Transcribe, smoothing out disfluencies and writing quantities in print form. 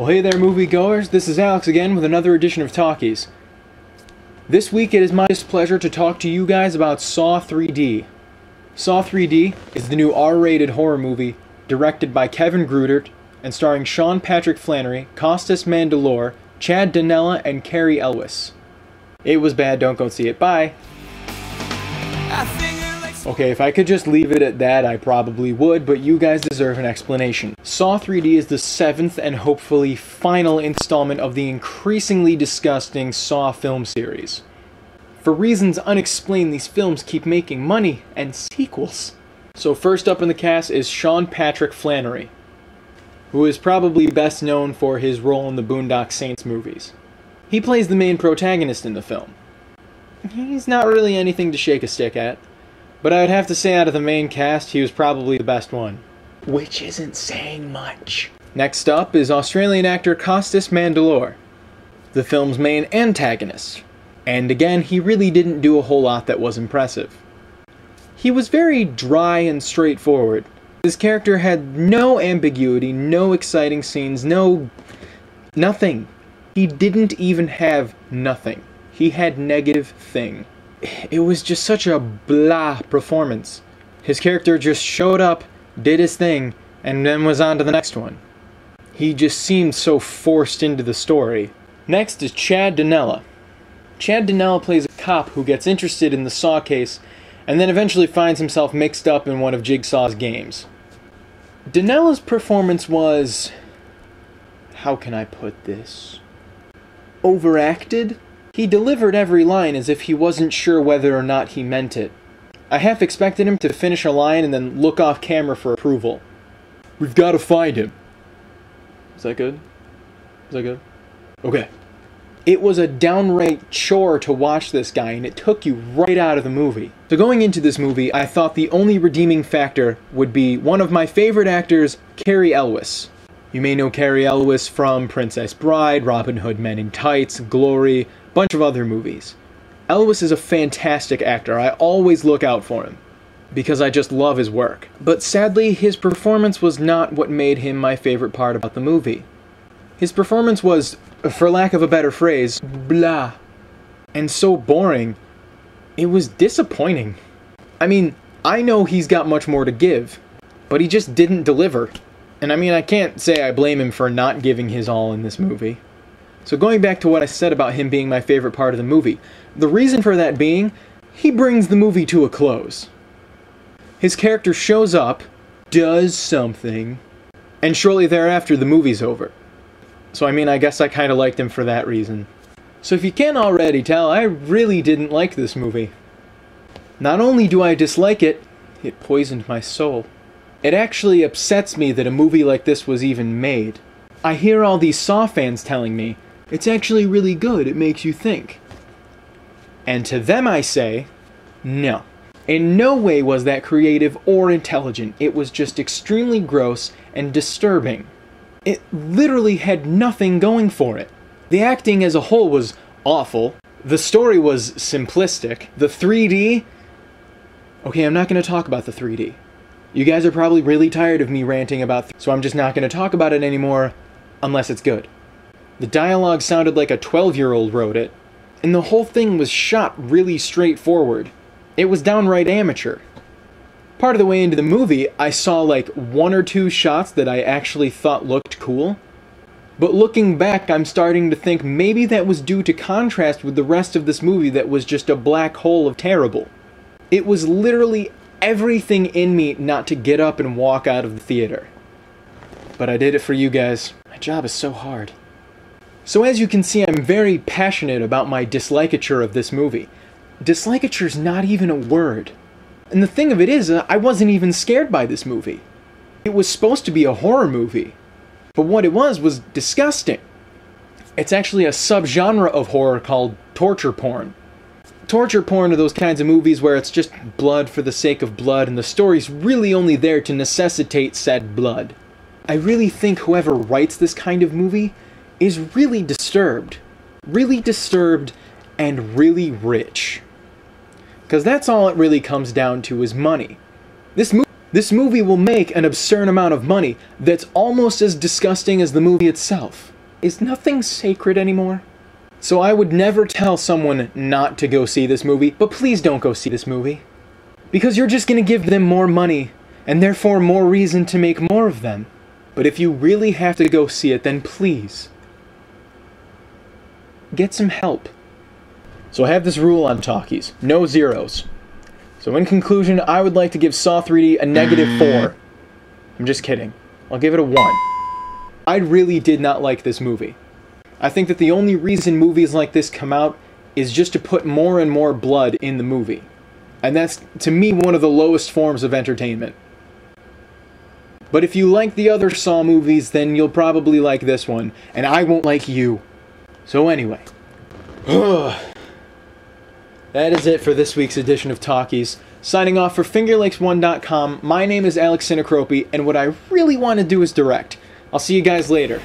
Well, hey there, moviegoers. This is Alex again with another edition of Talkies. This week it is my pleasure to talk to you guys about Saw 3D. Saw 3D is the new R-rated horror movie directed by Kevin Grudert and starring Sean Patrick Flanery, Costas Mandylor, Chad Donella, and Cary Elwes. It was bad, don't go see it. Bye! Okay, if I could just leave it at that, I probably would, but you guys deserve an explanation. Saw 3D is the 7th and hopefully final installment of the increasingly disgusting Saw film series. For reasons unexplained, these films keep making money and sequels. So first up in the cast is Sean Patrick Flanery, who is probably best known for his role in the Boondock Saints movies. He plays the main protagonist in the film. He's not really anything to shake a stick at, but I would have to say out of the main cast, he was probably the best one. Which isn't saying much. Next up is Australian actor Costas Mandylor, the film's main antagonist. And again, he really didn't do a whole lot that was impressive. He was very dry and straightforward. His character had no ambiguity, no exciting scenes, nothing. He didn't even have nothing. He had negative thing. It was just such a blah performance. His character just showed up, did his thing, and then was on to the next one. He just seemed so forced into the story. Next is Chad Donella. Chad Donella plays a cop who gets interested in the Saw case and then eventually finds himself mixed up in one of Jigsaw's games. Donella's performance was... how can I put this? Overacted? He delivered every line as if he wasn't sure whether or not he meant it. I half expected him to finish a line and then look off camera for approval. We've got to find him. Is that good? Is that good? Okay. It was a downright chore to watch this guy, and it took you right out of the movie. So going into this movie, I thought the only redeeming factor would be one of my favorite actors, Cary Elwes. You may know Cary Elwes from Princess Bride, Robin Hood Men in Tights, Glory, bunch of other movies. Elwes is a fantastic actor. I always look out for him, because I just love his work. But sadly, his performance was not what made him my favorite part about the movie. His performance was, for lack of a better phrase, blah. And so boring, it was disappointing. I mean, I know he's got much more to give, but he just didn't deliver. And I mean, I can't say I blame him for not giving his all in this movie. So going back to what I said about him being my favorite part of the movie, the reason for that being, he brings the movie to a close. His character shows up, does something, and shortly thereafter the movie's over. So I mean, I guess I kinda liked him for that reason. So if you can't already tell, I really didn't like this movie. Not only do I dislike it, it poisoned my soul. It actually upsets me that a movie like this was even made. I hear all these Saw fans telling me, it's actually really good, it makes you think. And to them I say, no. In no way was that creative or intelligent. It was just extremely gross and disturbing. It literally had nothing going for it. The acting as a whole was awful. The story was simplistic. The 3D... okay, I'm not going to talk about the 3D. You guys are probably really tired of me ranting about so I'm just not going to talk about it anymore unless it's good. The dialogue sounded like a 12-year-old wrote it, and the whole thing was shot really straightforward. It was downright amateur. Part of the way into the movie, I saw like 1 or 2 shots that I actually thought looked cool. But looking back, I'm starting to think maybe that was due to contrast with the rest of this movie that was just a black hole of terrible. It was literally everything in me not to get up and walk out of the theater. But I did it for you guys. My job is so hard. So as you can see, I'm very passionate about my dislikeature of this movie. Dislikeature's not even a word. And the thing of it is, I wasn't even scared by this movie. It was supposed to be a horror movie. But what it was disgusting. It's actually a subgenre of horror called torture porn. Torture porn are those kinds of movies where it's just blood for the sake of blood and the story's really only there to necessitate said blood. I really think whoever writes this kind of movie is really disturbed. Really disturbed and really rich. Because that's all it really comes down to is money. This movie will make an absurd amount of money that's almost as disgusting as the movie itself. Is nothing sacred anymore? So I would never tell someone not to go see this movie, but please don't go see this movie. Because you're just gonna give them more money, and therefore more reason to make more of them. But if you really have to go see it, then please, get some help. So I have this rule on Talkies: no zeros. So in conclusion, I would like to give Saw 3D a -4. I'm just kidding. I'll give it a 1. I really did not like this movie. I think that the only reason movies like this come out is just to put more and more blood in the movie. And that's, to me, one of the lowest forms of entertainment. But if you like the other Saw movies, then you'll probably like this one, and I won't like you. So anyway. That is it for this week's edition of Talkies. Signing off for FingerLakes1.com, my name is Alex Sinacropi, and what I really want to do is direct. I'll see you guys later.